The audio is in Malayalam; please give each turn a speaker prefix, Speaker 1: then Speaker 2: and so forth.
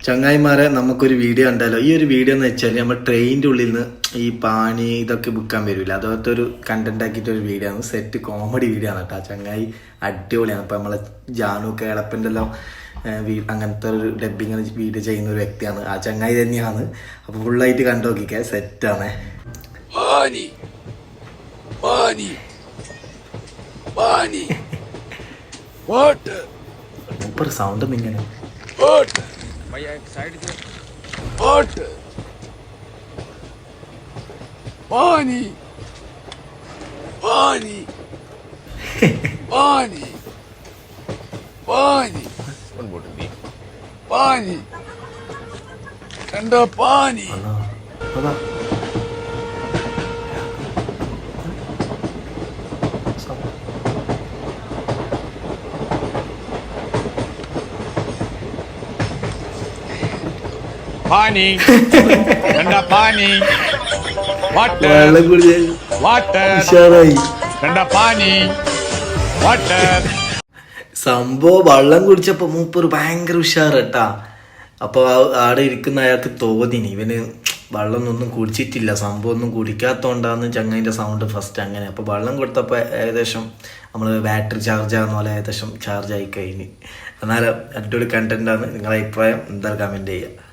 Speaker 1: ചങ്ങായിമാരെ നമുക്കൊരു വീഡിയോ ഉണ്ടല്ലോ. ഈ ഒരു വീഡിയോ എന്ന് വെച്ചാൽ നമ്മൾ ട്രെയിനിൻ്റെ ഉള്ളിൽ നിന്ന് ഈ പാനി ഇതൊക്കെ വിൽക്കാൻ വരില്ല, അതുപോലത്തെ ഒരു കണ്ടന്റ് ആക്കിയിട്ടൊരു വീഡിയോ ആണ്. സെറ്റ് കോമഡി വീഡിയോ ആണ് കേട്ടോ. ചങ്ങായി അടിപൊളിയാണ്. ഇപ്പം നമ്മളെ ജാനു കേളപ്പൻ്റെ എല്ലാം അങ്ങനത്തെ ഒരു ഡബിങ് വീഡിയോ ചെയ്യുന്ന ഒരു വ്യക്തിയാണ്. ആ ചങ്ങായി തന്നെയാണ്. അപ്പോൾ ഫുള്ളായിട്ട് കണ്ടു നോക്കിക്കേ, സെറ്റാണ്. സൂപ്പർ സൗണ്ട് ഇങ്ങനെ
Speaker 2: पानी पानी पानी पानी पानी ठंडा पानी पानी ठंडा पानी वाटर वाटर ठंडा पानी वाटर.
Speaker 1: സംഭവം വെള്ളം കുടിച്ചപ്പോ മൂപ്പര് ഭയങ്കര ഉഷാറട്ടാ. അപ്പൊ ആടെ ഇരിക്കുന്ന അയാൾക്ക് തോന്നിനി ഇവന് വെള്ളം ഒന്നും കുടിച്ചിട്ടില്ല, സംഭവം ഒന്നും കുടിക്കാത്തോണ്ടാന്ന് ചങ്ങൈൻ്റെ സൗണ്ട് ഫസ്റ്റ് അങ്ങനെ. അപ്പൊ വെള്ളം കൊടുത്തപ്പോ ഏകദേശം നമ്മള് ബാറ്ററി ചാർജ് ആകുന്ന പോലെ ഏകദേശം ചാർജ് ആയി കഴിഞ്ഞ്. എന്നാലും അടിപൊളി കണ്ടന്റ് ആണ്. നിങ്ങളുടെ അഭിപ്രായം എന്തായാലും കമന്റ് ചെയ്യുക.